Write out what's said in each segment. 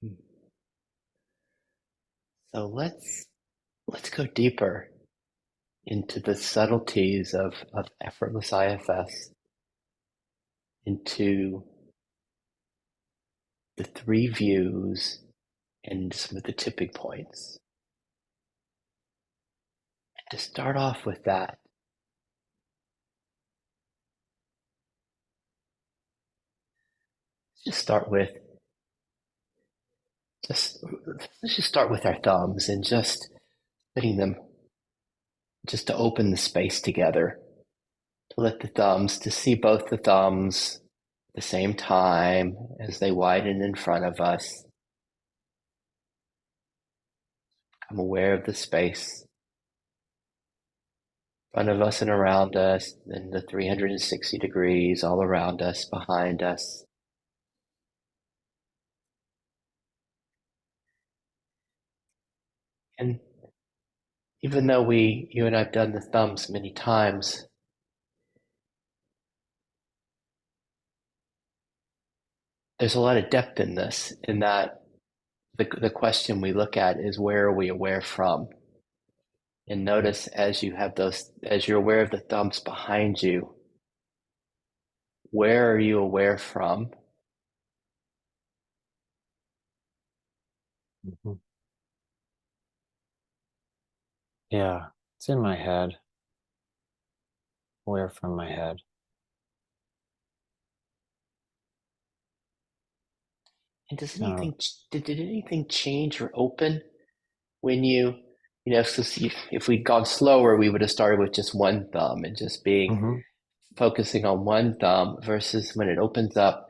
So let's go deeper into the subtleties of effortless IFS, into the three views and some of the tipping points. And to start off with that, let's just start with just let's just start with our thumbs and just putting them just to open the space together, to let the thumbs, to see both the thumbs at the same time as they widen in front of us. I'm aware of the space in front of us and around us, and the 360 degrees all around us, behind us. And even though you and I've done the thumbs many times, there's a lot of depth in this, in that the question we look at is, where are we aware from? And notice as you're aware of the thumbs behind you, where are you aware from? Mhm. Yeah, it's in my head, aware from my head. And does Uh, anything did anything change or open when so if we'd gone slower, we would have started with just one thumb and just being mhm, focusing on one thumb, versus when it opens up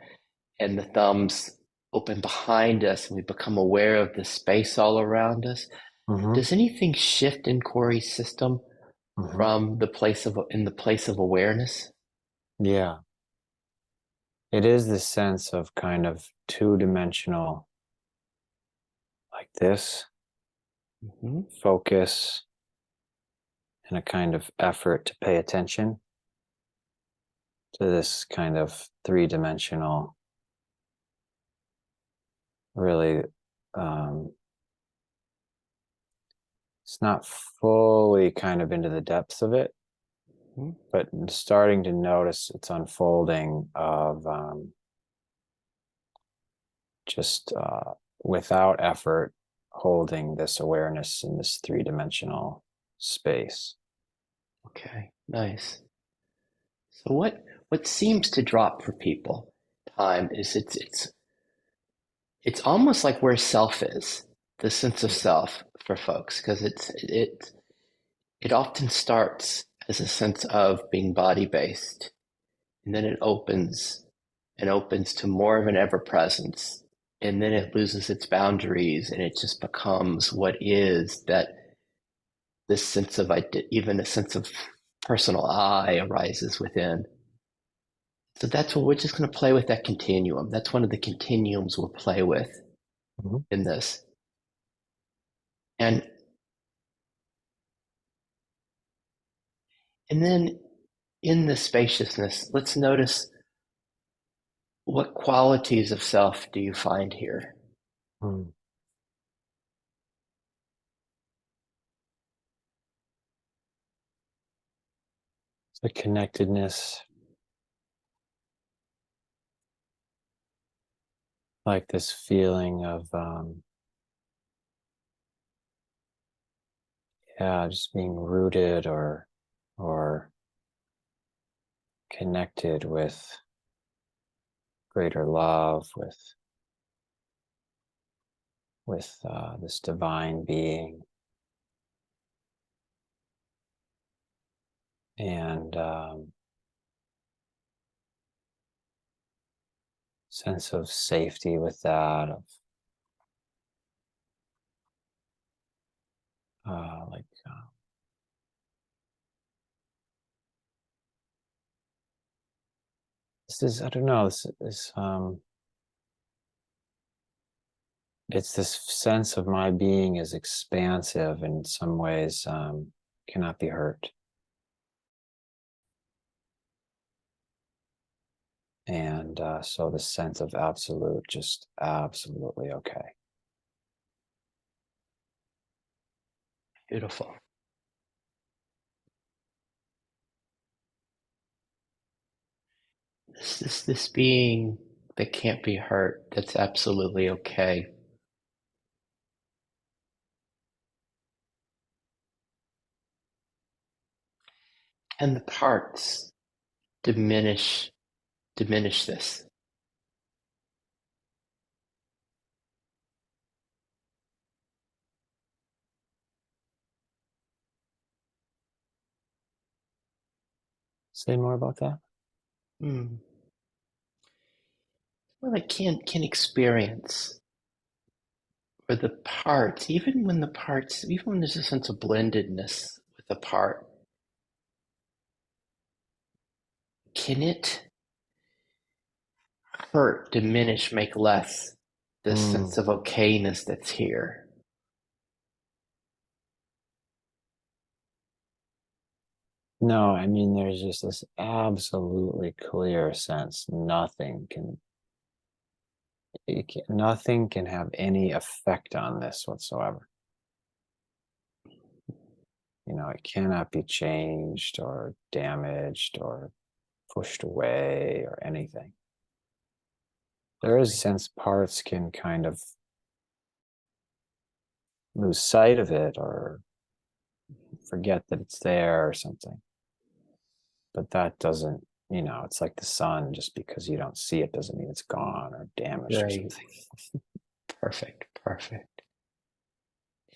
and the thumbs open behind us and we become aware of the space all around us. mhm, Does anything shift in Corey's system mhm. from the place of awareness? Yeah, it is this sense of kind of two-dimensional, like this, Mm-hmm. focus and a kind of effort to pay attention to this kind of three-dimensional, really, um, it's not fully kind of into the depths of it, Mm-hmm. but starting to notice its unfolding of just without effort, holding this awareness in this three-dimensional space. Okay, nice. So what seems to drop for people time is it's almost like where self is, the sense of self for folks, because it often starts as a sense of being body based, and then it opens and opens to more of an ever presence, and then it loses its boundaries and it just becomes what is that this sense of even a sense of personal I arises within. So that's what we're just going to play with, that continuum. That's one of the continuums we'll play with Mhm. in this. And and then in the spaciousness, let's notice, what qualities of self do you find here? Mm. The connectedness, like this feeling of, yeah, just being rooted or connected with greater love, with this divine being, and sense of safety with that, of like this is, I don't know, this is it's this sense of my being is expansive in some ways, cannot be hurt. And so the sense of absolute, just absolutely okay. Beautiful. This being that can't be hurt, that's absolutely okay. And the parts diminish this. Say more about that. Hmm. Well, I can experience or the parts, even when there's a sense of blendedness with the part, can it hurt, diminish, make less this sense Mm. of okayness that's here? No, I mean, there's just this absolutely clear sense. Nothing can have any effect on this whatsoever. It cannot be changed or damaged or pushed away or anything. There is a Great. sense parts can kind of lose sight of it or forget that it's there or something. But that doesn't, it's like the sun. Just because you don't see it doesn't mean it's gone or damaged or Great. something. Perfect. Perfect.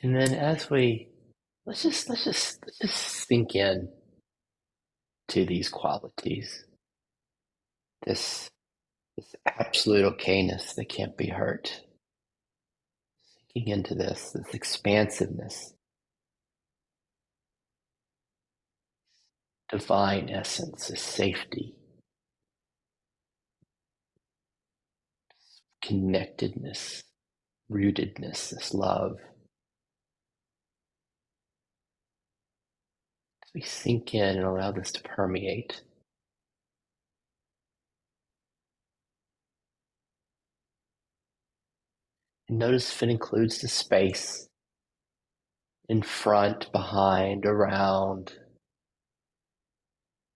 And then as we let's just sink in to these qualities. This this absolute okayness that can't be hurt. Sinking into this expansiveness, divine essence, this safety, connectedness, rootedness, this love. As we sink in and allow this to permeate. And notice if it includes the space in front, behind, around,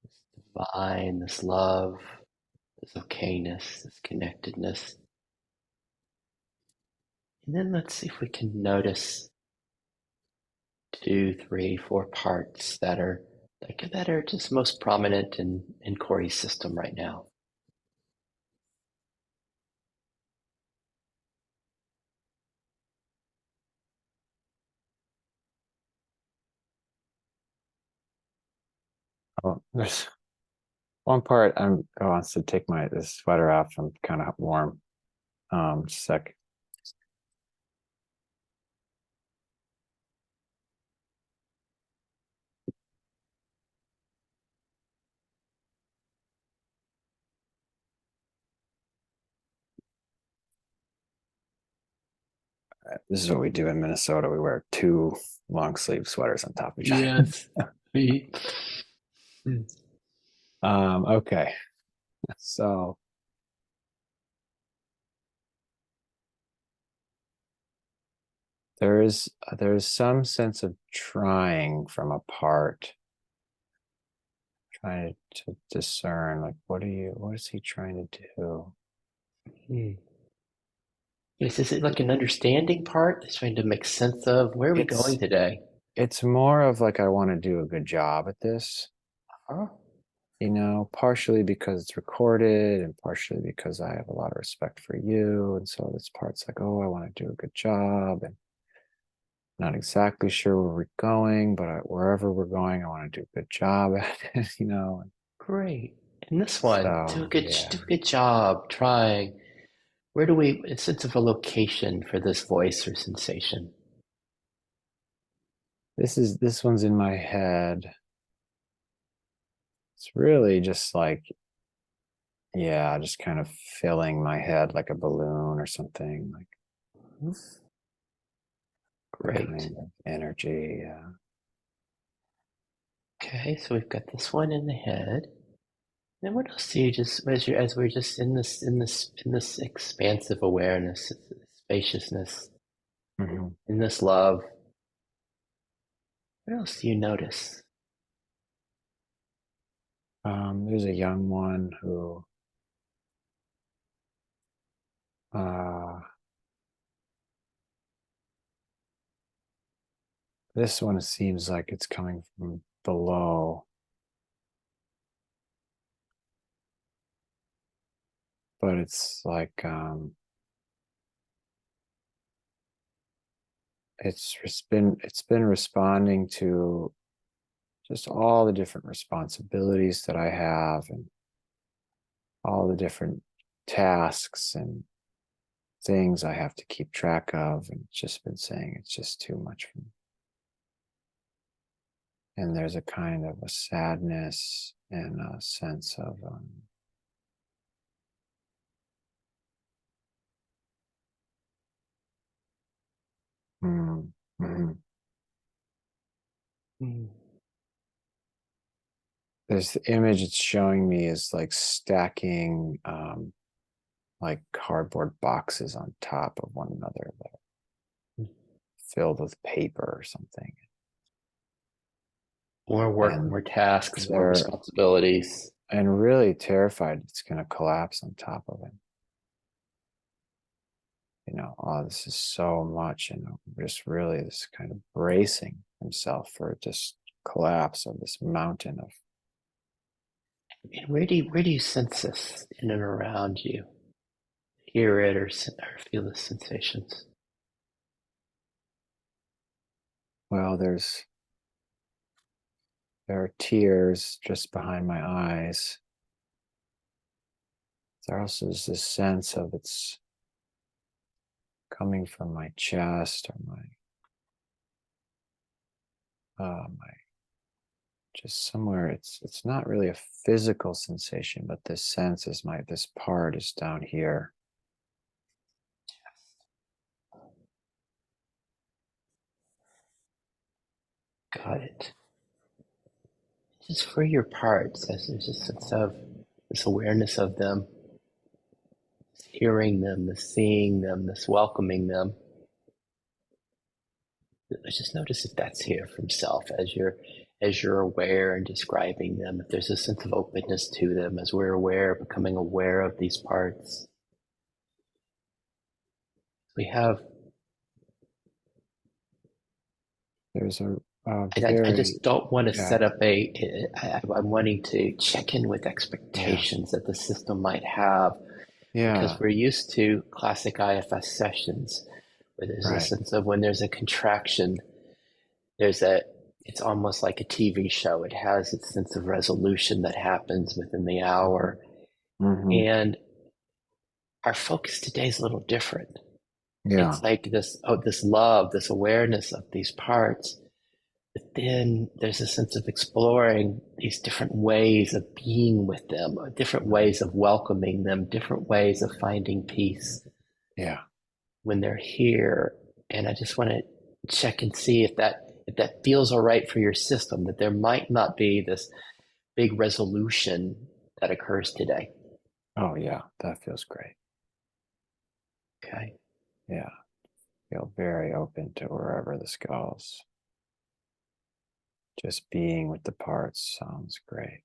this divine, this love, this okayness, this connectedness. And then let's see if we can notice two, three, four parts that are just most prominent in Corey's system right now. Oh, there's one part wants to take this sweater off. I'm kind of warm. Just a sec. This is what we do in Minnesota. We wear two long sleeve sweaters on top of each other. Yes. We, Okay. So there's some sense of trying from a part, trying to discern like what is he trying to do? is it like an understanding part? It's trying to make sense of where are we It's going today? it's more of like I want to do a good job at this, Huh? partially because it's recorded and partially because I have a lot of respect for you. And so this part's like, oh, I want to do a good job and not exactly sure where we're going, but wherever we're going, I want to do a good job at it. Great. And this one, So do yeah, a good job trying. Where do we, a sense of a location for this voice or sensation? this one's in my head. It's really just like, yeah, just kind of filling my head like a balloon or something, like that Great. kind of energy. Yeah. Okay, so we've got this one in the head. And what else do you just as we're just in this expansive awareness, spaciousness, Mhm. in this love, what else do you notice? There's a young one who uh, this one seems like it's coming from below, but it's like it's been responding to just all the different responsibilities that I have and all the different tasks and things I have to keep track of, and it's just been saying it's just too much for me. And there's a kind of a sadness and a sense of mm, mhm. Mm. There's the image it's showing me is like stacking like cardboard boxes on top of one another that are filled with paper or something. More work, And more tasks, more they're responsibilities. and really terrified it's going to collapse on top of him. Oh, this is so much, just really this kind of bracing himself for just collapse of this mountain of. And where do you sense this in and around you? Hear it or feel the sensations? Well, there are tears just behind my eyes. There also is this sense of it's coming from my chest or my just somewhere. It's not really a physical sensation, but this sense is this part is down here. Got it. Just for your parts, as there's a sense of this awareness of them, this hearing them, this seeing them, this welcoming them. Let's just notice if that's here from self as you're aware and describing them. If there's a sense of openness to them as we're aware, becoming aware of these parts. We have There's a I very just don't want to yeah set up I'm wanting to check in with yeah expectations that the system might have because yeah we're used to classic IFS sessions where there's a right sense of when there's a contraction, there's it's almost like a TV show. It has its sense of resolution that happens within the hour. hmm And our focus today is a little different. yeah It's like this love, this awareness of these parts. But then there's a sense of exploring these different ways of being with them, different ways of welcoming them, different ways of finding peace yeah when they're here. And I just want to check and see if that feels all right for your system, that there might not be this big resolution that occurs today. oh yeah, that feels great. Okay. Yeah, feel very open to wherever this goes. Just being with the parts sounds great.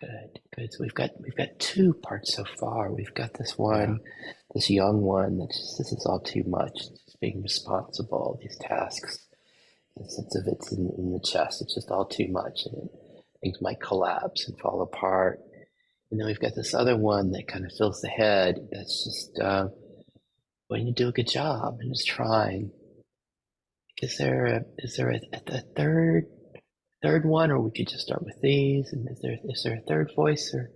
Good, good. So we've got two parts so far. We've got this Yeah one, this young one that just this is all too much. Just being responsible, these tasks, the sense of it's in the chest. It's just all too much, and things might collapse and fall apart. And then we've got this other one that kind of fills the head. That's just wanting to do a good job and just trying. Is there a third one, or we could just start with these? And is there a third voice or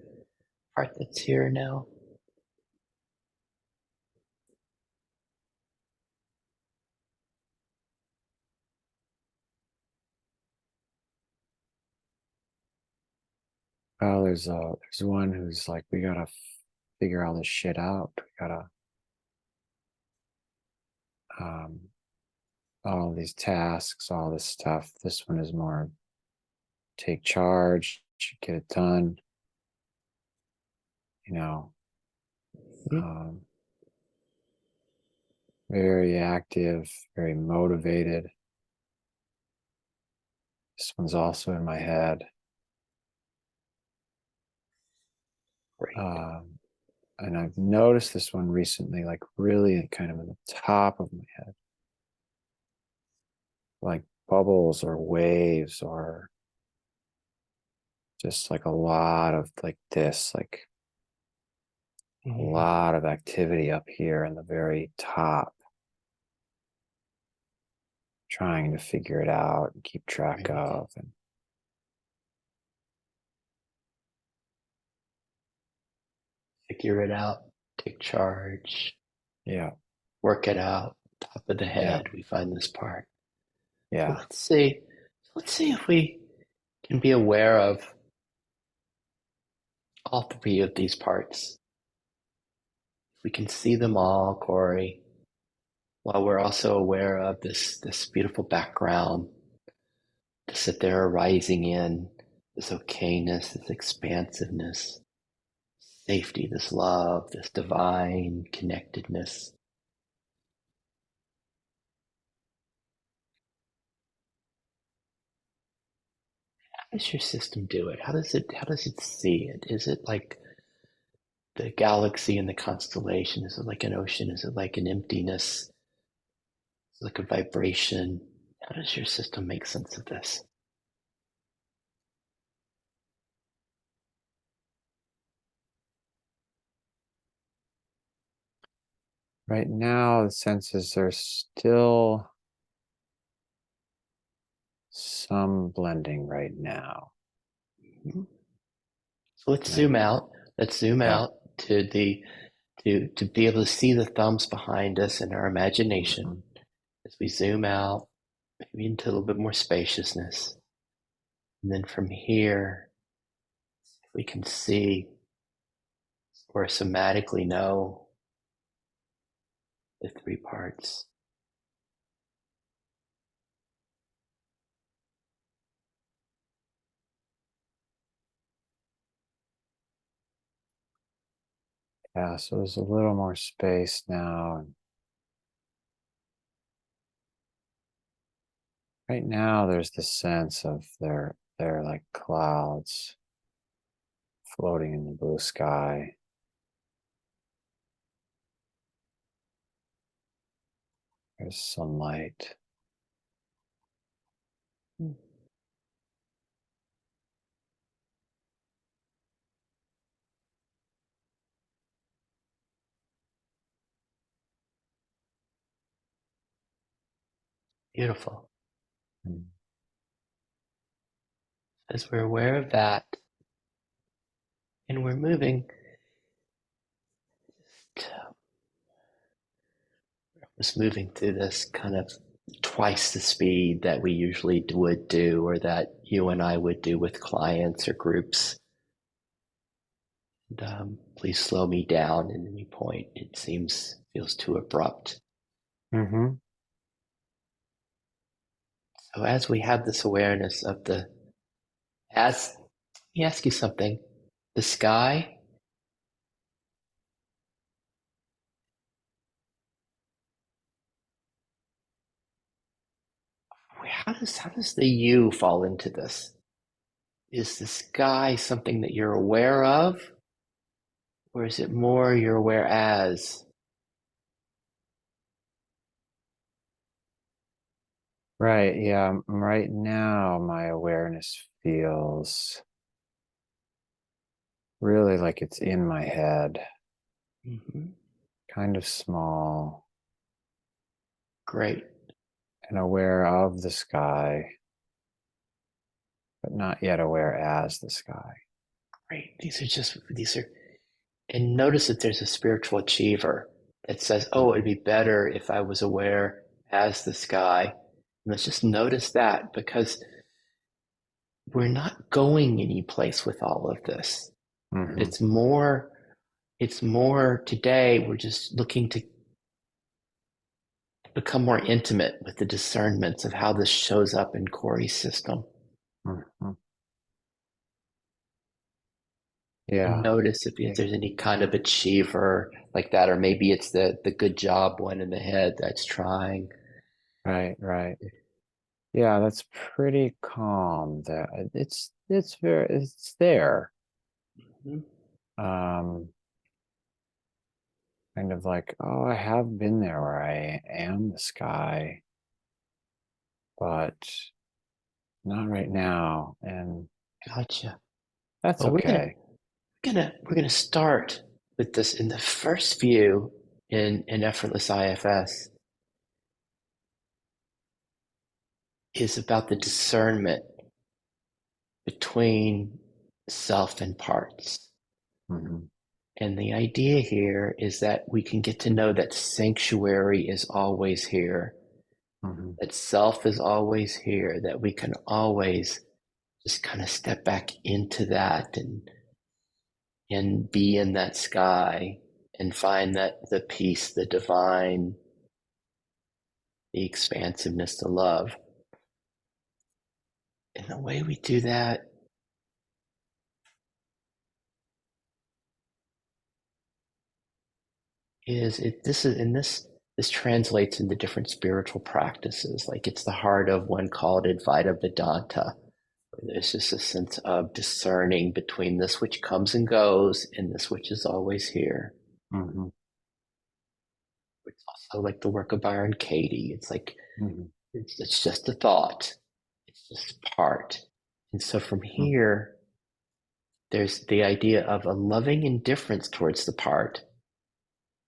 part that's here now? well there's one who's like we gotta figure all this shit out. We gotta um all these tasks, all this stuff. This one is more take charge, should get it done, you know, Mhm. um, very active, very motivated. This one's also in my head. Great. Um, and I've noticed this one recently, like really kind of in the top of my head, like bubbles or waves or just like a lot of like this, like a Mhm. lot of activity up here in the very top, trying to figure it out and keep track Great. of. And Figure it out, take charge, yeah, work it out. Top of the yeah, head, we find this part. So yeah. let's see if we can be aware of all three of these parts. If we can see them all, Corey, while we're also aware of this beautiful background, this that they're arising in, this okayness, this expansiveness, safety, this love, this divine connectedness. How does your system do it? How does it see it? Is it like the galaxy and the constellation? Is it like an ocean? Is it like an emptiness? Is it like a vibration? How does your system make sense of this? Right now, the senses are still some blending right now. Mhm. So let's And I, zoom out. Let's zoom yeah. out to be able to see the thumbs behind us in our imagination Mhm. as we zoom out, maybe into a little bit more spaciousness. And then from here, we can see or somatically know the three parts. Yeah, so there's a little more space now. And right now, there's this sense of they're like clouds floating in the blue sky. There's sunlight. Beautiful. Mm. As we're aware of that, and we're moving, just moving through this kind of twice the speed that we usually would do, or that you and I would do with clients or groups. And, please slow me down at any point. It feels too abrupt. Mm-hmm. So as we have this awareness of let me ask you something. The sky, how does the you fall into this? Is the sky something that you're aware of, or is it more you're aware as? Right. Yeah. Right now, my awareness feels really like it's in my head, Hmm. kind of small Great, and aware of the sky, but not yet aware as the sky. great. These are, and notice that there's a spiritual achiever that says, "Oh, it'd Mhm. be better if I was aware as the sky." And let's just notice that, because we're not going any place with all of this. Mhm. It's more, it's more today. We're just looking to become more intimate with the discernments of how this shows up in Corey's system. Mhm. and Yeah. notice if Yeah. there's any kind of achiever like that, or maybe it's the good job one in the head that's trying. Right, right. Yeah, that's pretty calm there. It's there. Mhm. Um, Kind of like, oh, I have been there where I am the sky, but not right now. And Gotcha. that's Well, okay. we're gonna start with this in the first view in effortless IFS is about the discernment between self and parts. Hmm. And the idea here is that we can get to know that sanctuary is always here, Hmm. that self is always here, that we can always just kind of step back into that and be in that sky and find that the peace, the divine, the expansiveness, the love. And the way we do that is it this is in this translates into different spiritual practices. Like it's the heart of one called Advaita Vedanta. There's just a sense of discerning between this which comes and goes and this which is always here. Hmm. It's also like the work of Byron Katie. It's like Hmm. it's just a thought. It's just part. And so from Hmm. here, there's the idea of a loving indifference towards the part.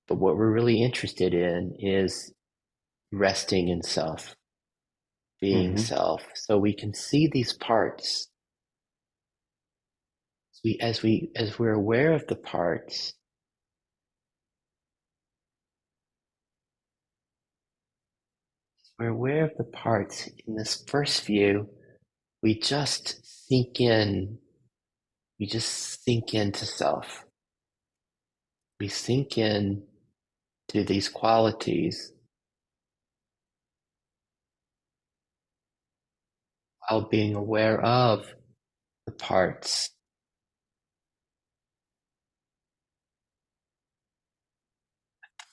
But what we're really interested in is resting in self, being Hmm. self. So we can see these parts. As we're aware of the parts, we're aware of the parts in this first view, we just sink in, we just sink into self. We sink in to these qualities while being aware of the parts.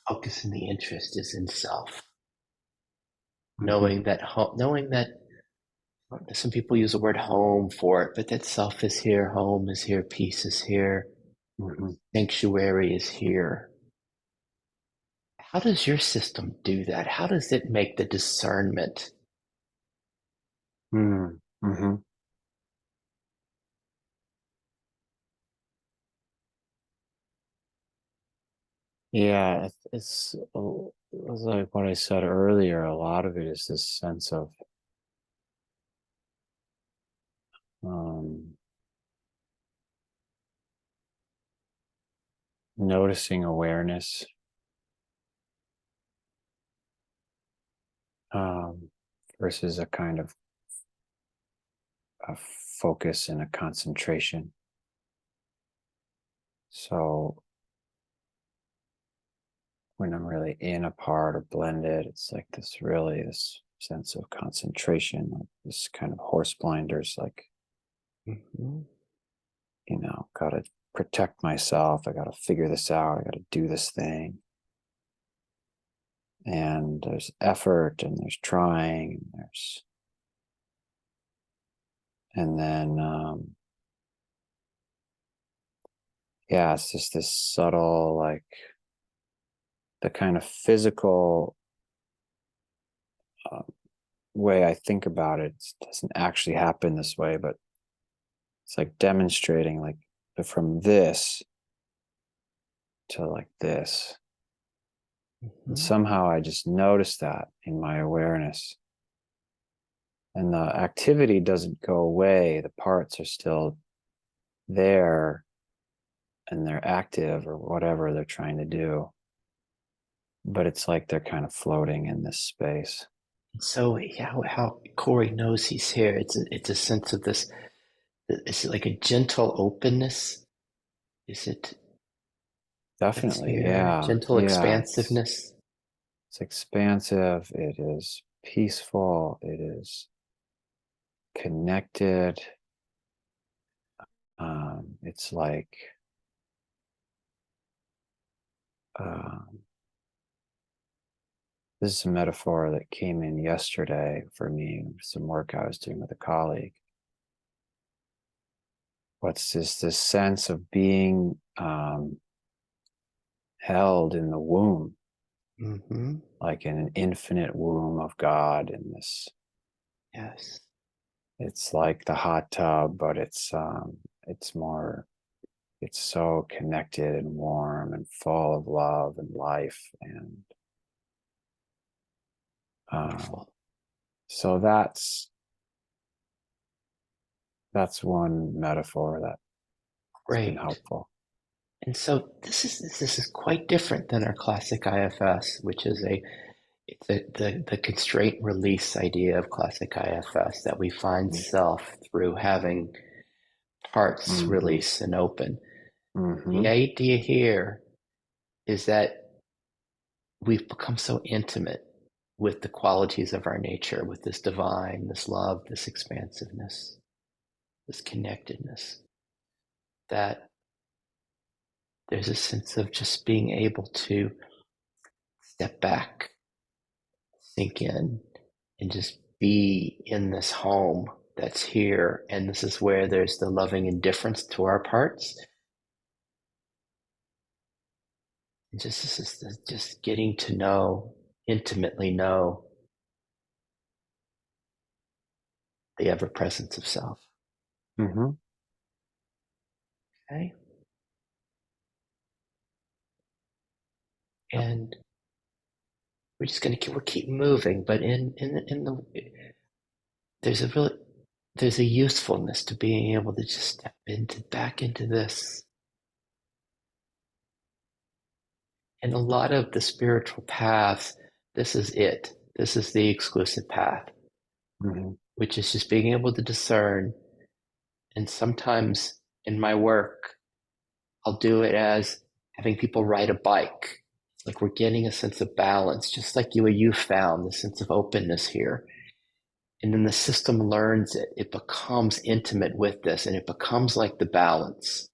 Focus and the interest is in self. Hmm. Knowing that some people use the word home for it, but that self is here, home is here, peace is here, Hmm. sanctuary is here. How does your system do that? How does it make the discernment? Hmm. Hmm. Yeah, it's like what I said earlier. A lot of it is this sense of um, noticing awareness, um, versus a kind of a focus and a concentration. So when I'm really in a part or blended, it's like this sense of concentration, like this kind of horse blinders, like, Mhm. gotta protect myself. I gotta figure this out. I gotta do this thing. And there's effort and there's trying and and then, yeah, it's just this subtle, like the kind of physical uh, way I think about it. It doesn't actually happen this way, but it's like demonstrating like from this to like this. And Mhm. somehow I just noticed that in my awareness. And the activity doesn't go away. The parts are still there and they're active or whatever they're trying to do. But it's like they're kind of floating in this space. So how Corey knows he's here. It's a sense of this. It's like a gentle openness. Is it that's Definitely. here? Yeah. Gentle Yeah. expansiveness. It's expansive. It is peaceful. It is connected. It's like um, this is a metaphor that came in yesterday for me, some work I was doing with a colleague. What's this sense of being held in the womb, Mm-hmm. like in an infinite womb of God in this. Yes. It's like the hot tub, but it's more, it's so connected and warm and full of love and life. And um, Beautiful. so that's one metaphor that's been Great. helpful. And so this is quite different than our classic IFS, which is the constraint release idea of classic IFS that we find self through having parts Mm-hmm. release and open. Mm-hmm. The idea here is that we've become so intimate with the qualities of our nature, with this divine, this love, this expansiveness, this connectedness, that there's a sense of just being able to step back, sink in, and just be in this home that's here. And this is where there's the loving indifference to our parts. And just getting to know, intimately know the ever presence of self. Mm-hmm. Okay. Yep. And we're just going to keep moving, but in the there's a really there's a usefulness to being able to just step into back into this. And a lot of the spiritual paths, this is it. This is the exclusive path, Mm-hmm. which is just being able to discern. And sometimes in my work, I'll do it as having people ride a bike. It's like we're getting a sense of balance, just like you found the sense of openness here. And then the system learns it. It becomes intimate with this, and it becomes like the balance,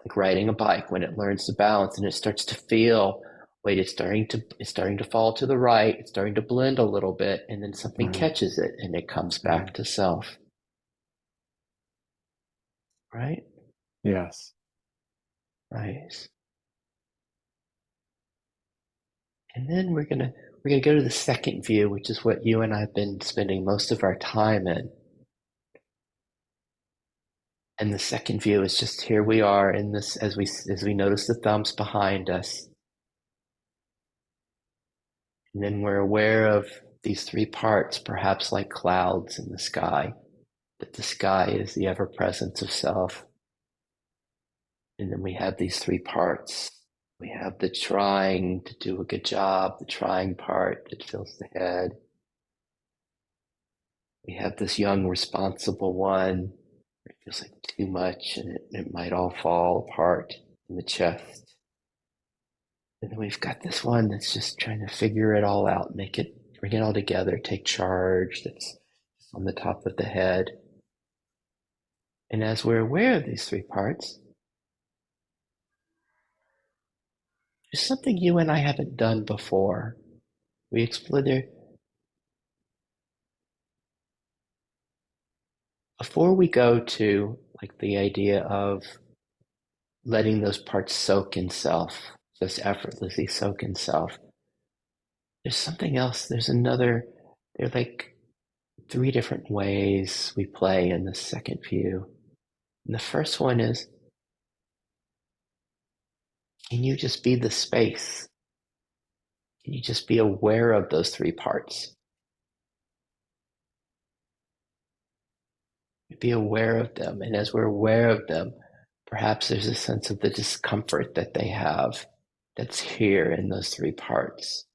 like riding a bike when it learns to balance and it starts to feel, wait, it's starting to fall to the right, it's starting to blend a little bit, and then something Mm-hmm. catches it and it comes Mm-hmm. back to self, right? Yes. Right. And then we're gonna go to the second view, which is what you and I've been spending most of our time in. And the second view is just here we are in this as we notice the thumbs behind us. And then we're aware of these three parts, perhaps like clouds in the sky, that the sky is the ever presence of self. And then we have these three parts. We have the trying to do a good job, the trying part that fills the head. We have this young, responsible one. It feels like too much and it might all fall apart in the chest. And then we've got this one that's just trying to figure it all out, bring it all together, take charge, that's on the top of the head. And as we're aware of these three parts, there's something you and I haven't done before. We explore there before we go to like the idea of letting those parts soak in self, just effortlessly soak in self. There's something else. There are like three different ways we play in the second view. And the first one is, can you just be the space? Can you just be aware of those three parts? Be aware of them. And as we're aware of them, perhaps there's a sense of the discomfort that they have that's here in those three parts.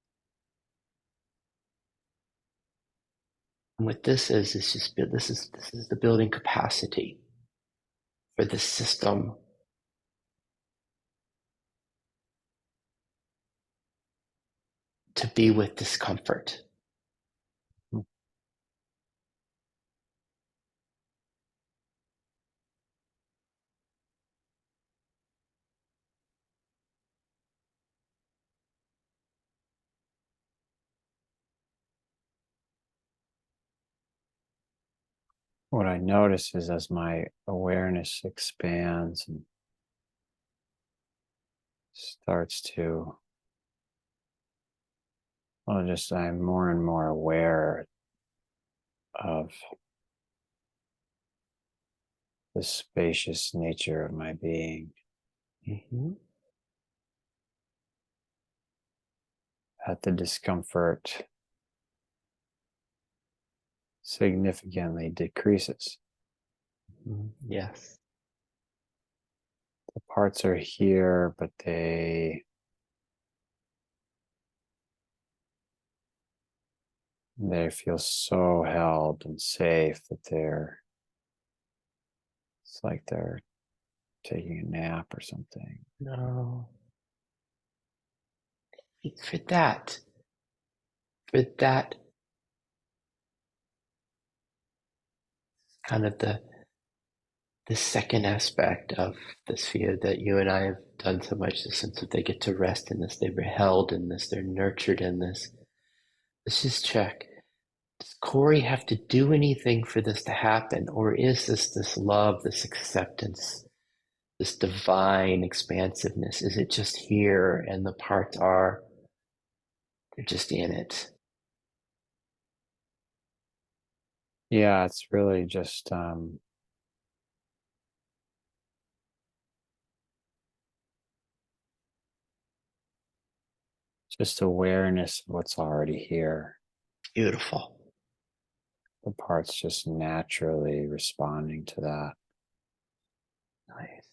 And what this is just this is the building capacity for the system to be with discomfort. what I notice is as my awareness expands and starts to, well, just I'm more and more aware of the spacious nature of my being, Hmm. that the discomfort significantly decreases. Yes. The parts are here, but they feel so held and safe that it's like they're taking a nap or something. No. For that, for that kind of the second aspect of this view that you and I have done so much, the sense that they get to rest in this, they're held in this, they're nurtured in this. Let's just check. Does Corey have to do anything for this to happen? Or is this love, this acceptance, this divine expansiveness? Is it just here and the parts they're just in it? Yeah, it's really just awareness of what's already here. Beautiful. The parts just naturally responding to that, Nice.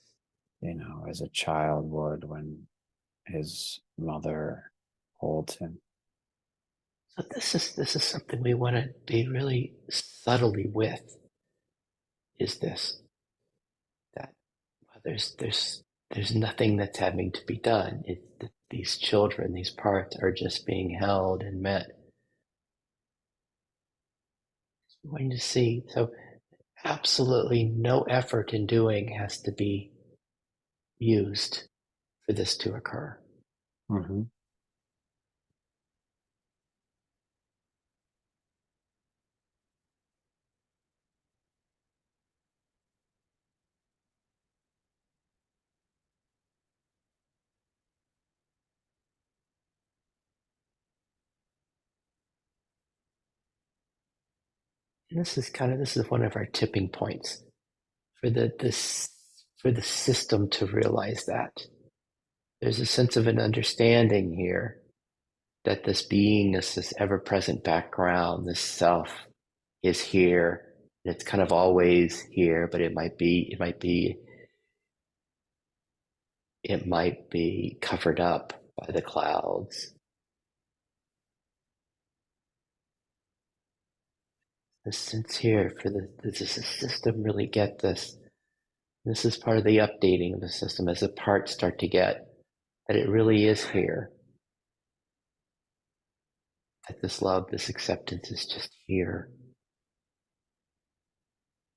as a child would when his mother holds him. So this is something we want to be really subtly with, is this that well, there's nothing that's having to be done. These children, these parts are just being held and met. We're going to see. So absolutely no effort in doing has to be used for this to occur. Mm-hmm. And this is one of our tipping points for the system to realize that there's a sense of an understanding here that this beingness, this ever-present background, this self is here. And it's kind of always here, but it might be covered up by the clouds. The sense here for does the system really get this? This is part of the updating of the system as the parts start to get that it really is here. That this love, this acceptance is just here.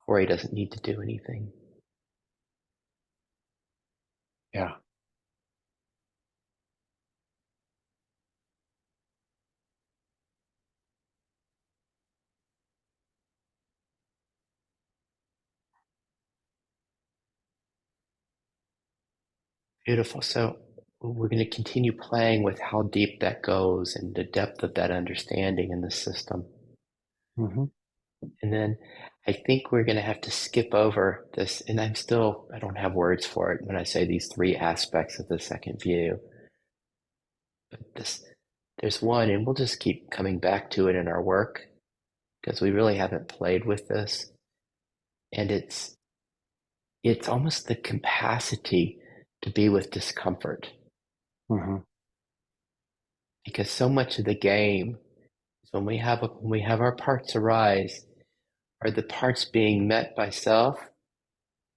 Corey doesn't need to do anything. Yeah. Beautiful. So we're going to continue playing with how deep that goes and the depth of that understanding in the system. Mm-hmm. And then I think we're going to have to skip over this. And I don't have words for it when I say these three aspects of the second view. But there's one, and we'll just keep coming back to it in our work because we really haven't played with this. And it's almost the capacity to be with discomfort, Mm-hmm. because so much of the game is when we have our parts arise, are the parts being met by self,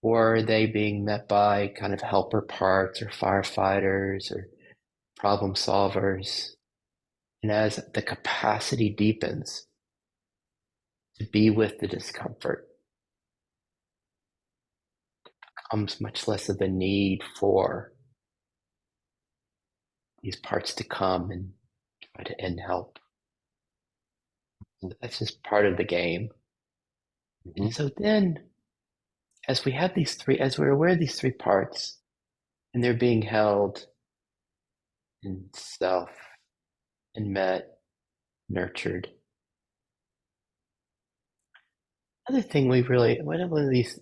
or are they being met by kind of helper parts or firefighters or problem solvers? And as the capacity deepens to be with the discomfort, comes much less of a need for these parts to come and try to end help. So that's just part of the game. Hmm. And so then, as we're aware of these three parts, and they're being held in self and met, nurtured. Another thing one of these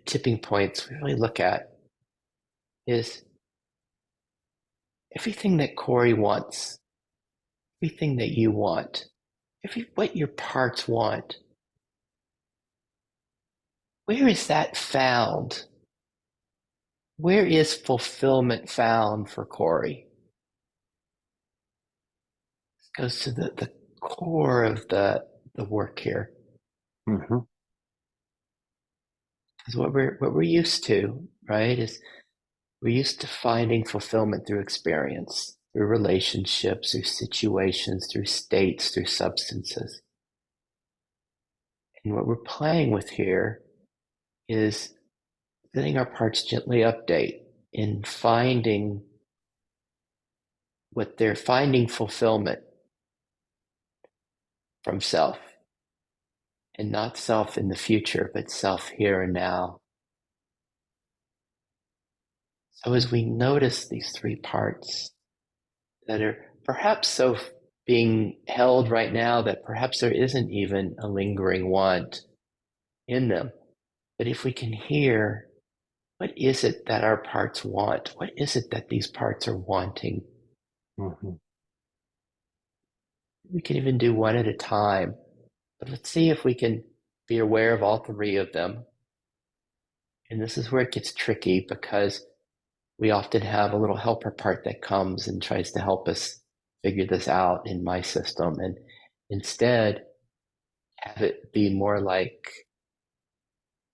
tipping points we really look at is everything that Corey wants, everything that you want, what your parts want. Where is that found? Where is fulfillment found for Corey? This goes to the core of the work here. Hmm. Because what we're used to, right, is we're used to finding fulfillment through experience, through relationships, through situations, through states, through substances. And what we're playing with here is letting our parts gently update in finding fulfillment from self, and not self in the future, but self here and now. So as we notice these three parts that are perhaps so being held right now that perhaps there isn't even a lingering want in them, but if we can hear, what is it that our parts want? What is it that these parts are wanting? Hmm. We can even do one at a time, but let's see if we can be aware of all three of them. And this is where it gets tricky because we often have a little helper part that comes and tries to help us figure this out in my system. And instead, have it be more like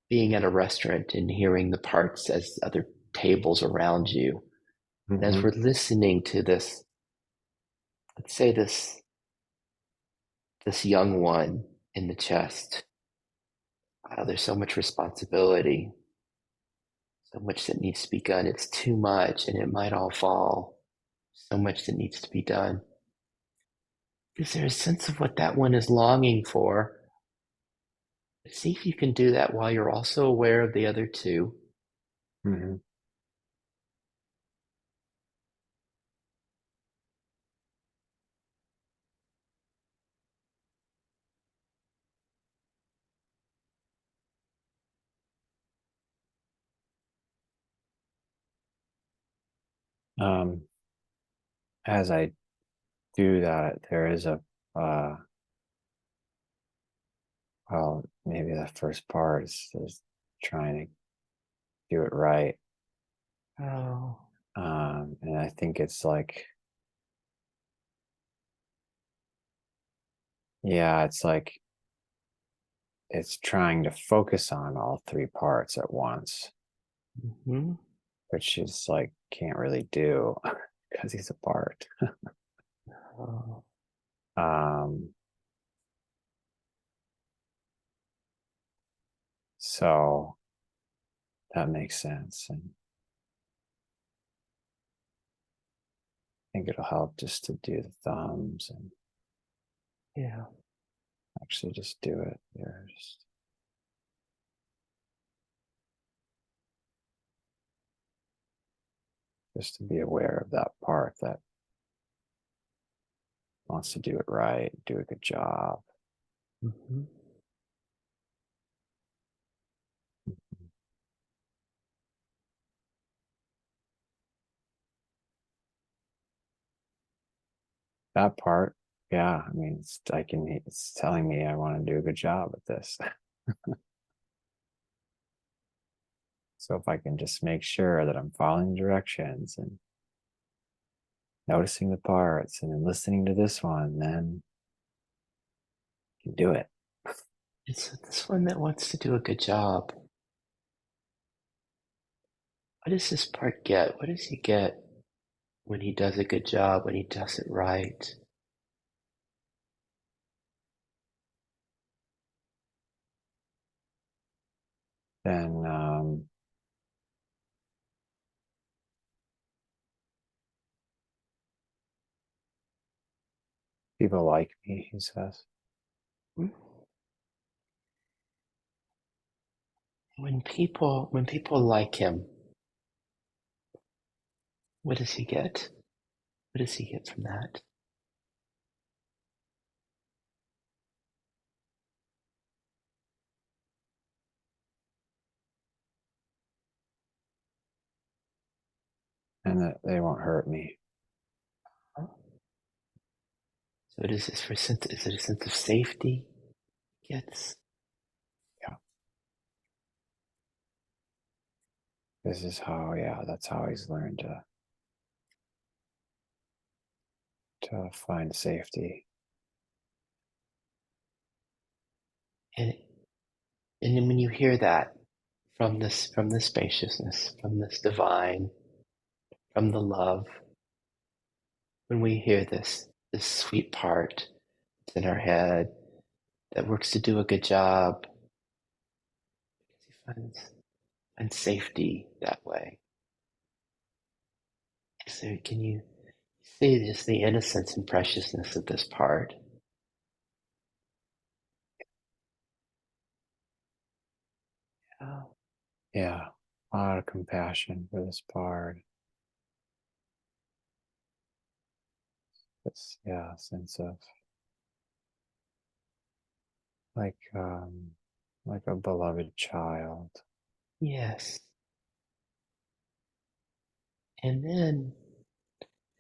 being at a restaurant and hearing the parts as other tables around you. And as Hmm. we're listening to this, let's say this young one in the chest, wow, there's so much responsibility, so much that needs to be done. It's too much and it might all fall. So much that needs to be done. Is there a sense of what that one is longing for? See if you can do that while you're also aware of the other two. Hmm. Um, as I do that, there is uh, well, maybe the first part is trying to do it right. Oh, And I think it's like, yeah, it's like it's trying to focus on all three parts at once, mm-hmm. which is like can't really do because he's apart. Oh, Um, so that makes sense. And I think it'll help just to do the thumbs and yeah. actually just do it there. Just to be aware of that part that wants to do it right, do a good job. Mm-hmm. That part, yeah, I mean, it's telling me I want to do a good job at this. So if I can just make sure that I'm following directions and noticing the parts and then listening to this one, then I can do it. It's this one that wants to do a good job. What does this part get? What does he get when he does a good job, when he does it right? Then people like me, he says. Hmm? when people like him, what does he get? What does he get from that? And that they won't hurt me. Huh? So it is this for sense. Is it a sense of safety? He gets. Yeah. This is how, yeah, that's how he's learned to find safety. And and then when you hear that from this spaciousness, from this divine, from the love, when we hear this sweet part that's in our head that works to do a good job, because he finds safety that way. So can you see just the innocence and preciousness of this part? Oh, Yeah. A lot of compassion for this part. This, yeah, sense of like um like a beloved child. yes. And then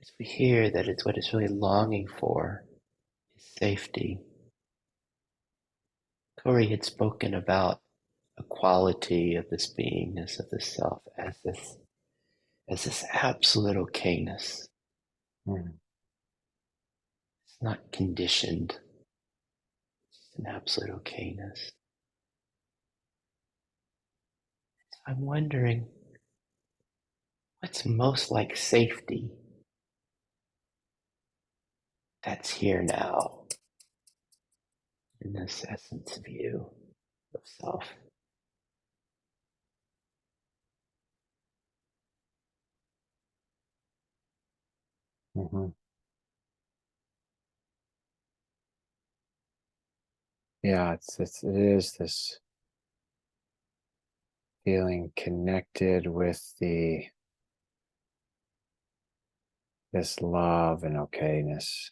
as we hear that it's what it's really longing for is safety. Corey had spoken about a quality of this beingness of the self as this absolute okayness. Mm, It's not conditioned. It's an absolute okayness. I'm wondering what's most like safety that's here now in this essence view of self. mhm. Yeah, it is this feeling connected with the this love and okayness.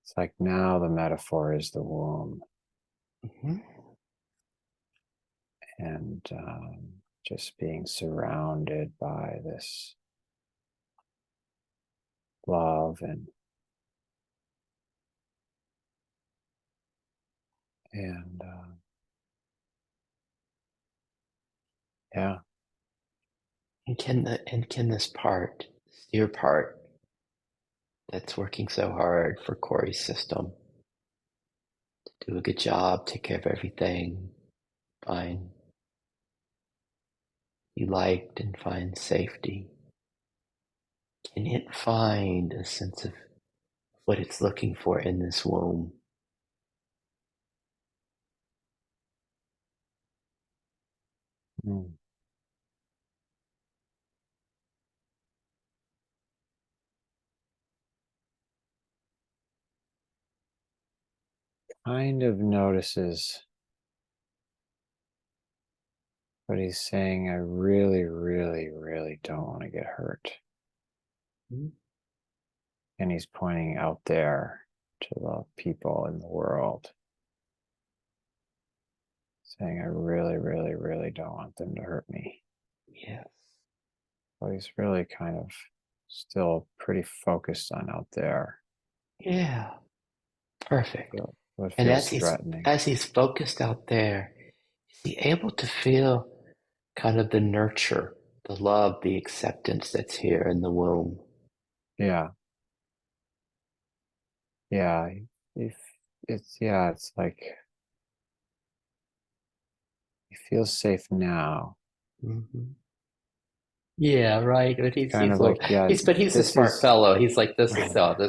It's like now the metaphor is the womb, Mm-hmm. and just being surrounded by this love and yeah, And can this part, this dear part that's working so hard for Corey's system, do a good job, take care of everything, find you liked and find safety. Can it find a sense of what it's looking for in this womb? mm, kind of notices what he's saying. I really, really, really don't want to get hurt. Mm-hmm. And he's pointing out there to the people in the world, saying, I really, really, really don't want them to hurt me. Yes. But he's really kind of still pretty focused on out there. Yeah. Perfect. What And feels as he's threatening. as he's focused out there, is he able to feel kind of the nurture, the love, the acceptance that's here in the womb? Yeah. Yeah. If it's, yeah, it's like he feels safe now. Hmm. Yeah, right. But It's he's kind he's of a little like, yeah, he's a this smart is fellow. He's like, this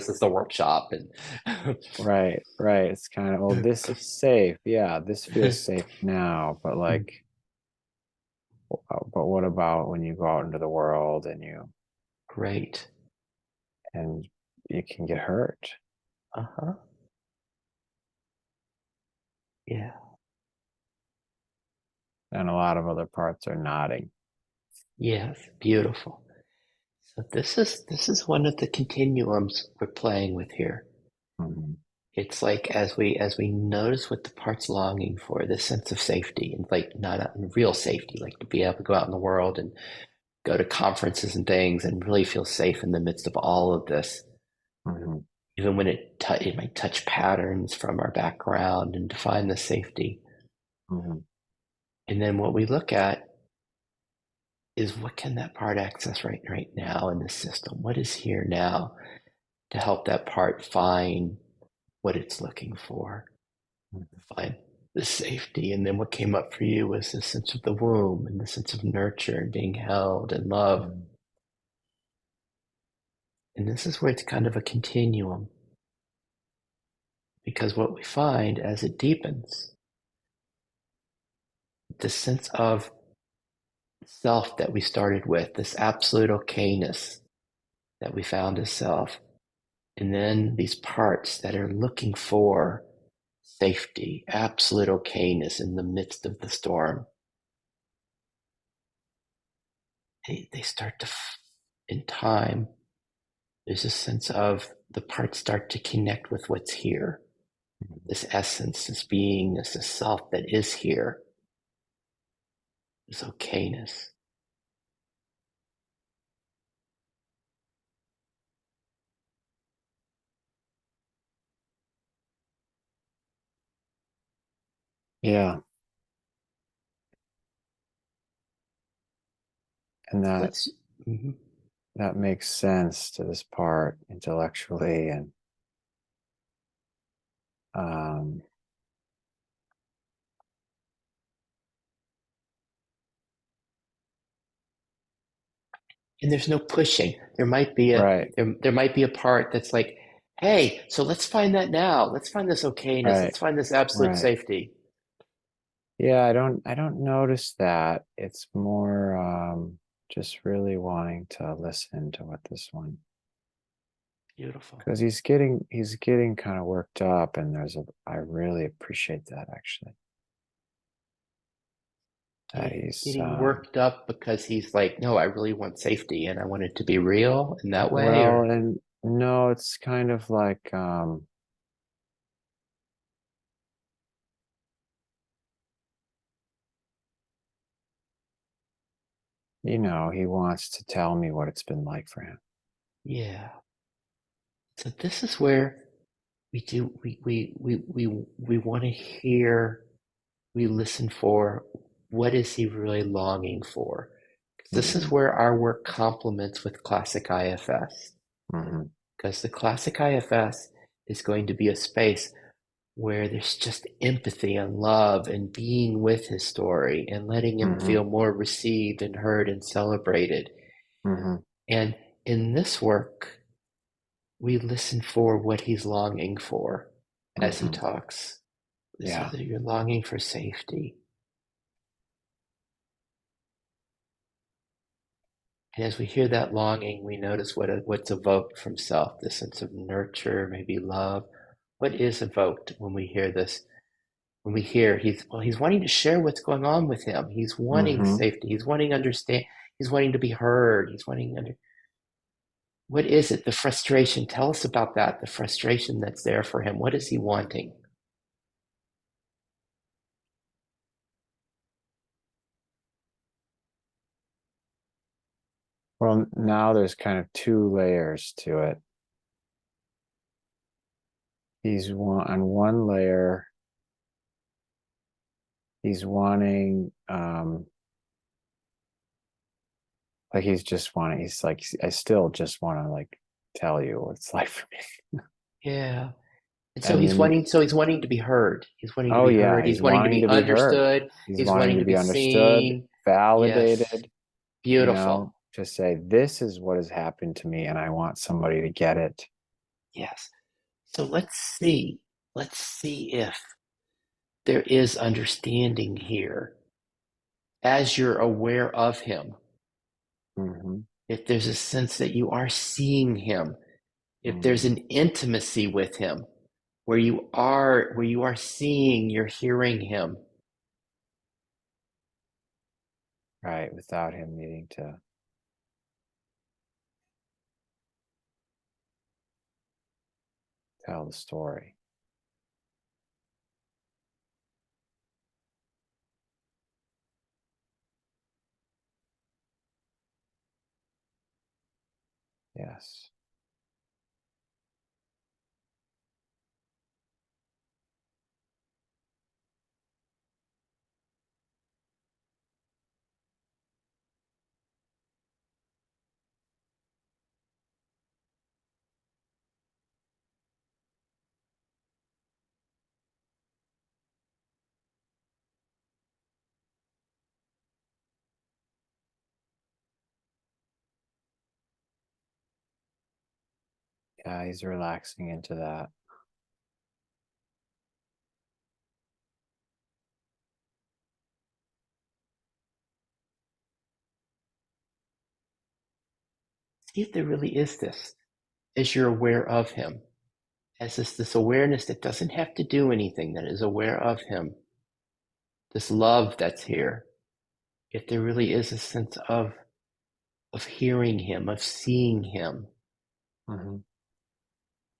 is the workshop, and right, right. It's kind of, well, this is safe. Yeah, this feels safe now, but like, but what about when you go out into the world great. and you can get hurt? Uh-huh. Yeah. And a lot of other parts are nodding. Yes, beautiful. So this is one of the continuums we're playing with here. Hmm. It's like as we notice what the part's longing for, this sense of safety, and like not a real safety, like to be able to go out in the world and go to conferences and things and really feel safe in the midst of all of this, Hmm. even when it might touch patterns from our background and define the safety. Hmm. And then what we look at is what can that part access right now in the system? What is here now to help that part find what it's looking for, find the safety. And then what came up for you was the sense of the womb and the sense of nurture and being held and love. Hmm. And this is where it's kind of a continuum, because what we find as it deepens, the sense of self that we started with, this absolute okayness that we found as self, and then these parts that are looking for safety, absolute okayness in the midst of the storm. They start to, in time, there's a sense of the parts start to connect with what's here. This essence, this beingness, this self that is here, this okayness. Yeah. And So that let's, mhm. that makes sense to this part intellectually and um And there's no pushing. There might be a right, there might be a part that's like, hey, so let's find that now. Let's find this okayness. right, Let's find this absolute right. safety. Yeah, I don't notice that. It's more just really wanting to listen to what this one Beautiful. because he's getting kind of worked up and I really appreciate that actually. That he's Getting worked up because he's like, no, I really want safety and I want it to be real in that way, well, or and no, it's kind of like he wants to tell me what it's been like for him. yeah. So this is where we do we want to hear, we listen for what is he really longing for. 'Cause this is Hmm. where our work complements with classic IFS. Hmm. Because the classic IFS is going to be a space where there's just empathy and love and being with his story and letting him Hmm. feel more received and heard and celebrated. Hmm. And in this work, we listen for what he's longing for as he Hmm. talks. So Yeah. that you're longing for safety. And as we hear that longing, we notice what's evoked from self, this sense of nurture, maybe love. What is evoked when we hear this? When we hear he's wanting to share what's going on with him. He's wanting Hmm. safety. He's wanting understand. He's wanting to be heard. What is it? The frustration. Tell us about that. The frustration that's there for him. What is he wanting? Well, now there's kind of two layers to it. On one layer, he's wanting, like he's like, I still just want to like tell you what it's like for me. Yeah. And so And he's then, wanting to be heard. He's wanting to oh be yeah, heard. he's He's wanting to wanting be to be heard. understood. He's He's wanting wanting to to be be understood, seen. Yes. validated, Beautiful. to say, this is what has happened to me, and I want somebody to get it. Yes. So let's see if there is understanding here as you're aware of him. Hmm. If there's a sense that you are seeing him, if there's Hmm. an intimacy with him where you are seeing, you're hearing him. right, without him needing to tell the story. Yes. Yeah, he's relaxing into that. See if there really is this, as you're aware of him, as this awareness that doesn't have to do anything, that is aware of him, this love that's here, if there really is a sense of hearing him, of seeing him, Hmm.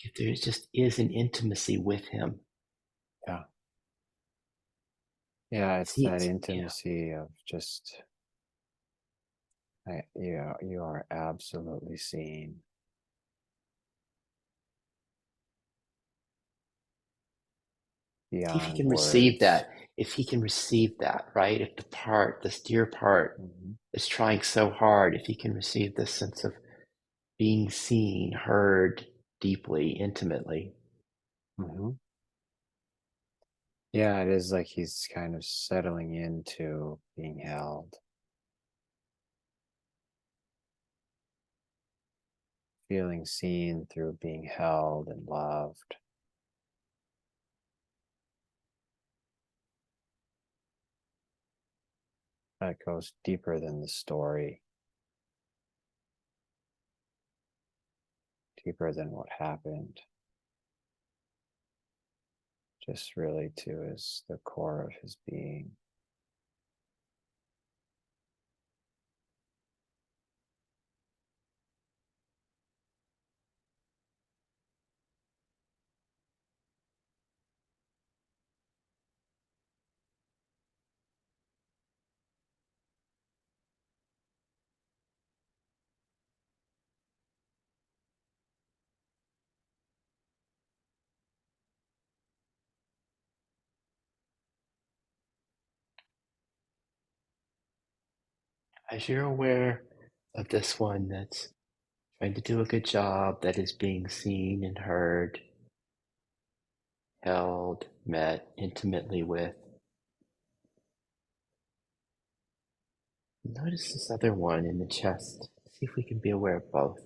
if there just is an intimacy with him. Yeah. Yeah, it's See, that yeah. intimacy of just, you are absolutely seen See if he beyond can receive words. that. If he can receive that, right? If the part, this dear part, Hmm. is trying so hard, if he can receive this sense of being seen, heard deeply, intimately. Hmm. Yeah, it is like he's kind of settling into being held, feeling seen through being held and loved. That goes deeper than the story, deeper than what happened, just really to his the core of his being. As you're aware of this one that's trying to do a good job, that is being seen and heard, held, met intimately with, notice this other one in the chest. See if we can be aware of both.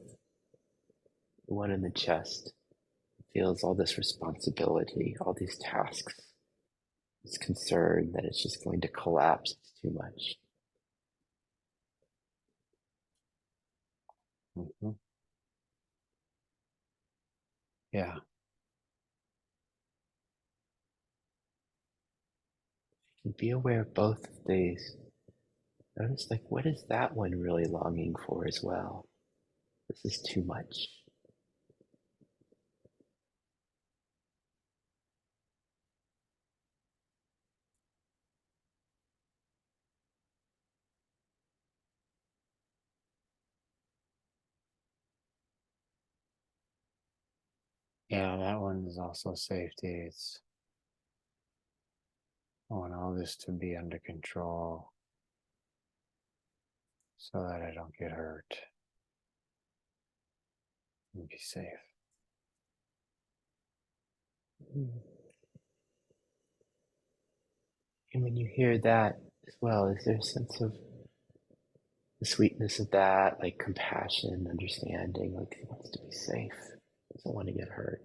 The one in the chest feels all this responsibility, all these tasks, this concern that it's just going to collapse. It's too much. Hmm. Yeah. And be aware of both of these. Notice, like, what is that one really longing for as well? This is too much. Yeah, that one is also safety. It's I want all this to be under control so that I don't get hurt and be safe. And when you hear that as well, is there a sense of the sweetness of that, like compassion, understanding, like he wants to be safe, doesn't want to get hurt?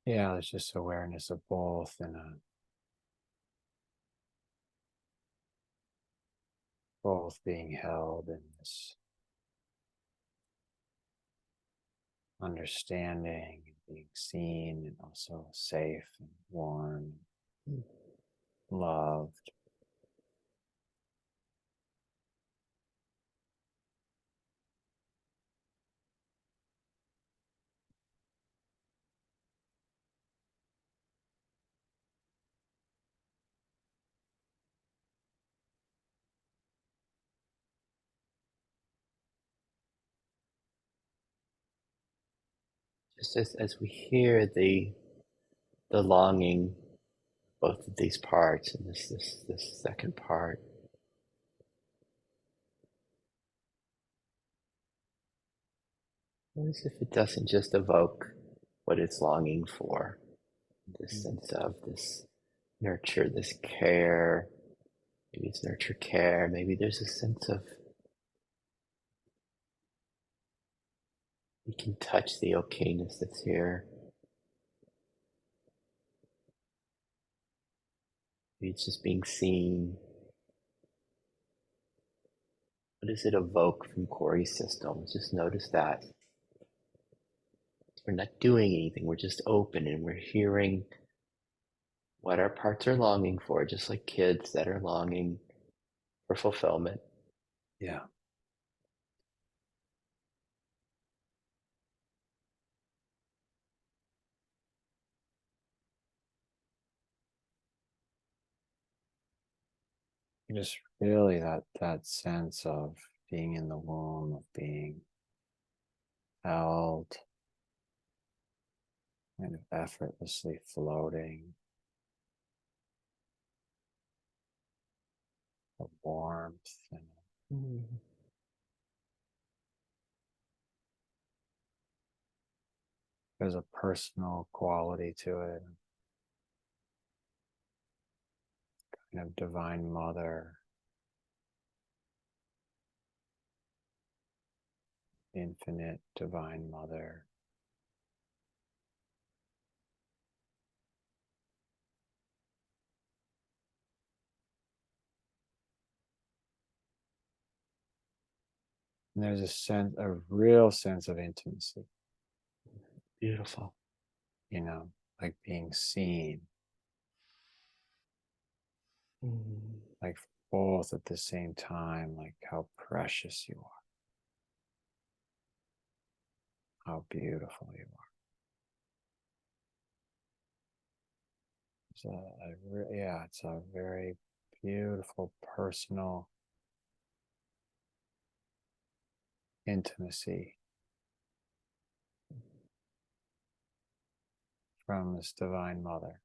Yeah, there's just awareness of both and both being held in this understanding and being seen and also safe and warm, loved. Just as we hear the longing, both of these parts and this second part, what if it doesn't just evoke what it's longing for? This sense of this nurture, this care. Maybe it's nurture care. Maybe there's a sense of we can touch the okayness that's here. Maybe it's just being seen. What does it evoke from Corey's system? Just notice that. We're not doing anything. We're just open and we're hearing what our parts are longing for, just like kids that are longing for fulfillment. Yeah. Just really that sense of being in the womb, of being held, kind of effortlessly floating, the warmth and Mm. there's a personal quality to it, kind of divine mother, infinite divine mother. And there's a real sense of intimacy, Beautiful. like being seen, Mm. like both at the same time, like how precious you are, how beautiful you are. Yeah, it's a very beautiful personal intimacy from this divine mother.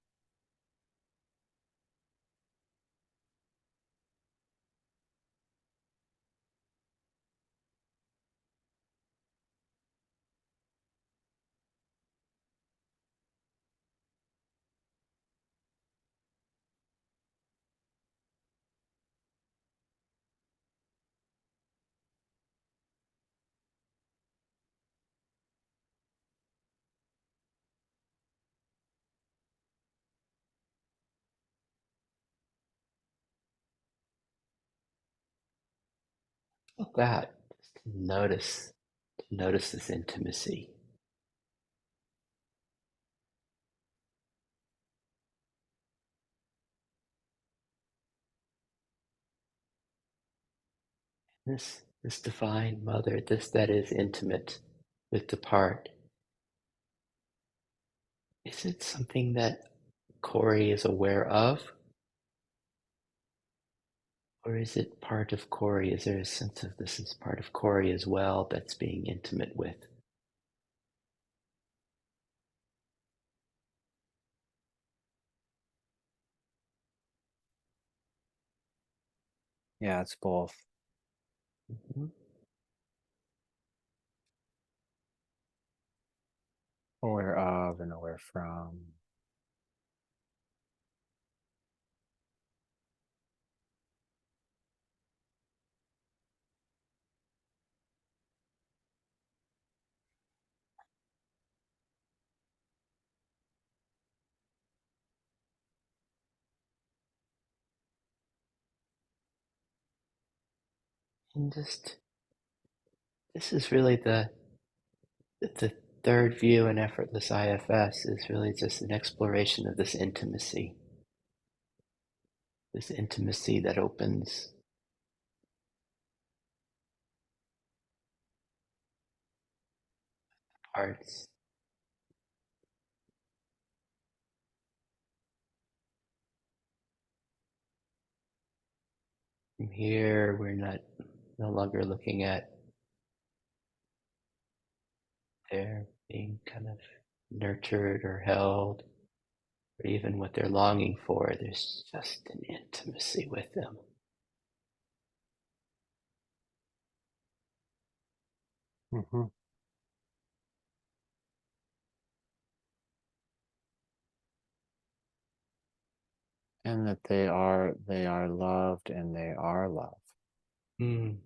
Look at that. Just to notice this intimacy. This divine mother, this that is intimate with the part. Is it something that Corey is aware of? Or is it part of Corey? Is there a sense of this is part of Corey as well that's being intimate with? Yeah, it's both Mhm. aware of and aware from. And just this is really the third view in effortless IFS is really just an exploration of this intimacy that opens hearts. From here, we're not no longer looking at their being kind of nurtured or held, or even what they're longing for. There's just an intimacy with them. Hmm. And that they are loved and they are love. Mm.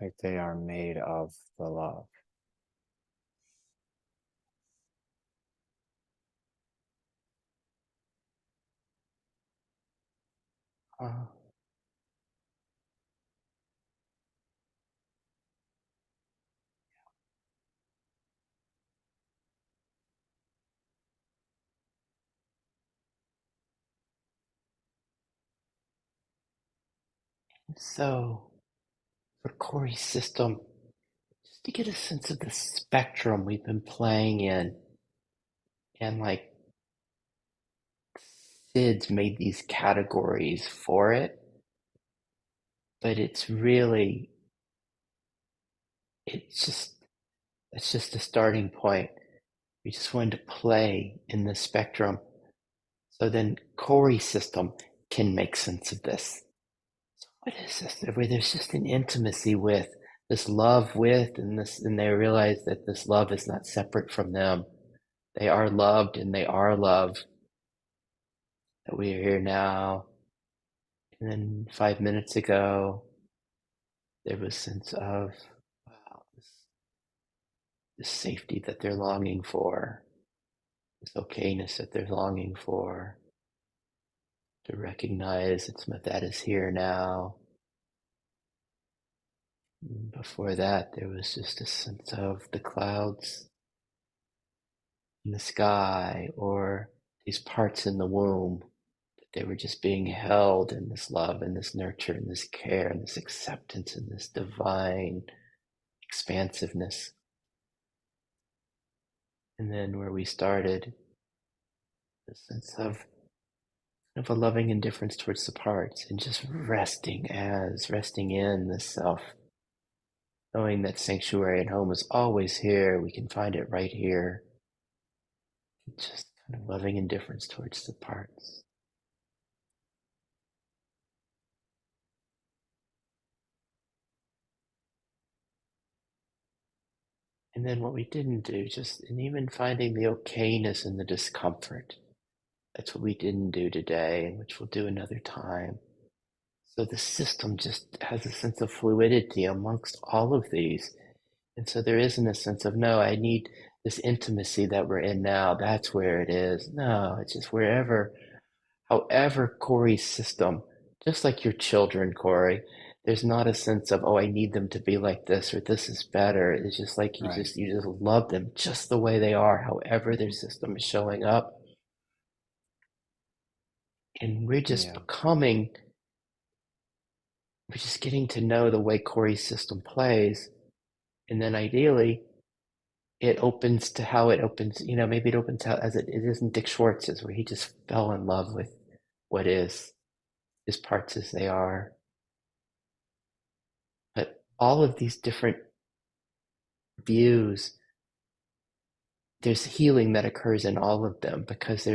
Like they are made of the love. Uh, so, for Corey's system, just to get a sense of the spectrum we've been playing in, and like Sid's made these categories for it, but it's just it's just a starting point. We just wanted to play in the spectrum, so then Corey's system can make sense of this. So what is this? Where there's just an intimacy with this love with, and they realize that this love is not separate from them. They are loved, and they are love. That we are here now. And then 5 minutes ago, there was a sense of wow, this safety that they're longing for, this okayness that they're longing for, to recognize that is here now. And before that, there was just a sense of the clouds in the sky or these parts in the womb, that they were just being held in this love and this nurture and this care and this acceptance and this divine expansiveness. And then where we started, the sense of a loving indifference towards the parts and just resting in the self, knowing that sanctuary and home is always here. We can find it right here. Just kind of loving indifference towards the parts. And then what we didn't do, and even finding the okayness in the discomfort. That's what we didn't do today, and which we'll do another time. So the system just has a sense of fluidity amongst all of these. And so there isn't a sense of, no, I need this intimacy that we're in now. That's where it is. No, it's just wherever, however Corey's system, just like your children, Corey, there's not a sense of, oh, I need them to be like this or this is better. It's just like Right. you just love them just the way they are, however their Hmm. system is showing up. And Yeah. we're just getting to know the way Corey's system plays. And then ideally, it opens to how it opens, maybe it opens out as it is in Dick Schwartz's, where he just fell in love with what is, his parts as they are. But all of these different views, there's healing that occurs in all of them because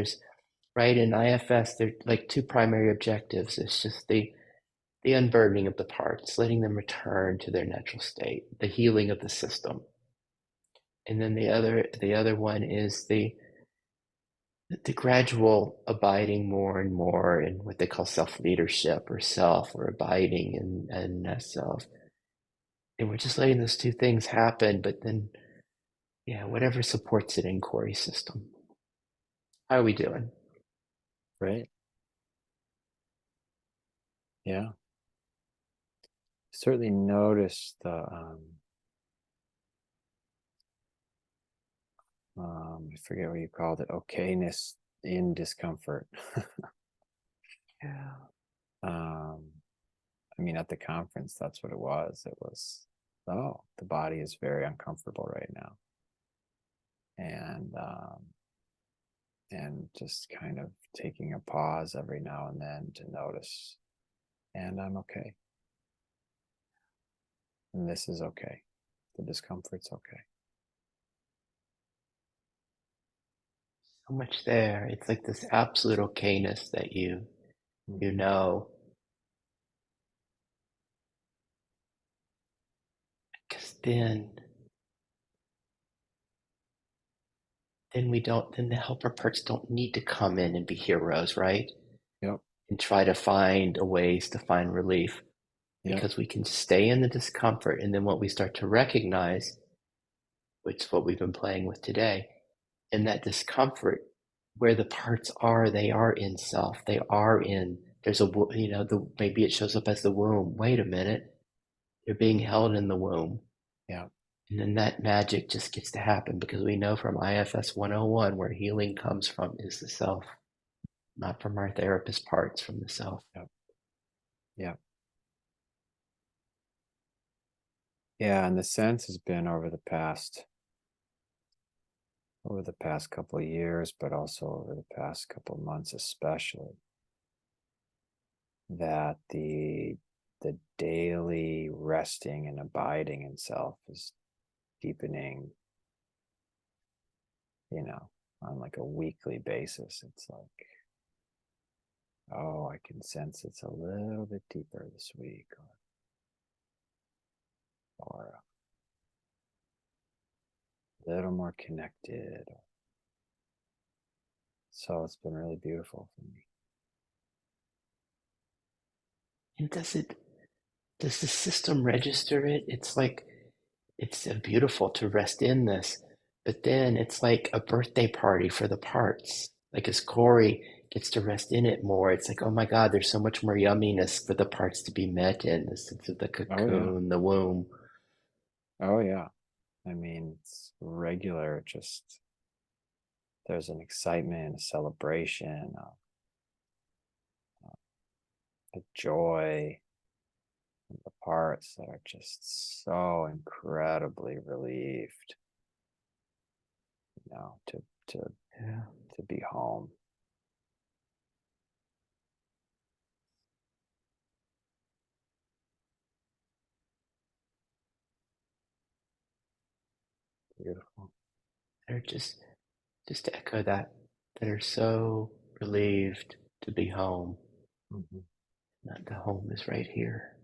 right, in IFS, there's like two primary objectives. It's just the unburdening of the parts, letting them return to their natural state, the healing of the system. And then the other one is the gradual abiding more and more in what they call self-leadership or self, or abiding in self. And we're just letting those two things happen, but then, yeah, whatever supports it in Corey's system. How are we doing? Right. Yeah. Certainly notice the I forget what you called it, okayness in discomfort. Yeah. um, I mean, at the conference, that's what it was. It was, oh, the body is very uncomfortable right now, and just kind of taking a pause every now and then to notice, and I'm okay, and this is okay. The discomfort's okay. So much there. It's like this absolute okayness that you Mm-hmm. know. Because then we don't then the helper parts don't need to come in and be heroes, right? Yep. And try to find ways to find relief Yep. because we can stay in the discomfort. And then what we start to recognize, which is what we've been playing with today, in that discomfort, where the parts are, they are in self. They are in, there's a, maybe it shows up as the womb. Wait a minute. They're being held in the womb. Yep. And then that magic just gets to happen because we know from EIFS 101 where healing comes from is the self, not from our therapist parts, from the self. Yep. Yep. Yeah, and the sense has been over the past couple of years, but also over the past couple of months, especially, that the daily resting and abiding in self is deepening, on like a weekly basis. It's like, oh, I can sense it's a little bit deeper this week, or a little more connected. So it's been really beautiful for me. And does the system register it? It's like, it's beautiful to rest in this, but then it's like a birthday party for the parts. Like as Corey gets to rest in it more, it's like, oh my God, there's so much more yumminess for the parts to be met in the sense of the Oh yeah. cocoon, the womb. Oh yeah. I mean, it's regular, just there's an excitement, a celebration, a joy, the parts that are just so incredibly relieved, to to Yeah. to be home. Beautiful. They're just to echo that, that are so relieved to be home. Hmm. Not the home is right here.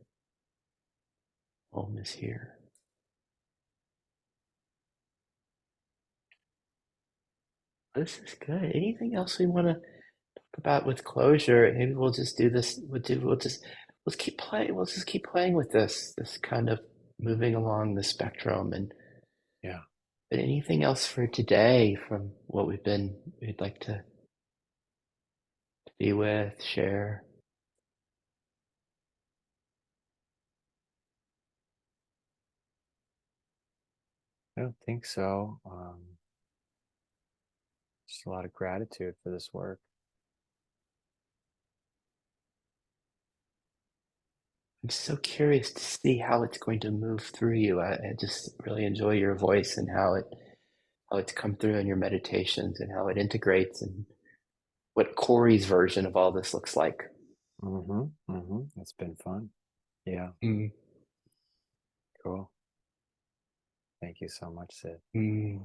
Home is here. This is good. Anything else we want to talk about with closure? Maybe we'll just do this. Let's keep playing. We'll just keep playing with this kind of moving along the spectrum. And Yeah. but anything else for today from what we'd like to be with, share? I don't think so. Just a lot of gratitude for this work. I'm so curious to see how it's going to move through you. I just really enjoy your voice and how it's come through in your meditations and how it integrates and what Corey's version of all this looks like. Mm-hmm. Mm-hmm. It's been fun. Yeah. Mm, Cool. Thank you so much, Sid. mm.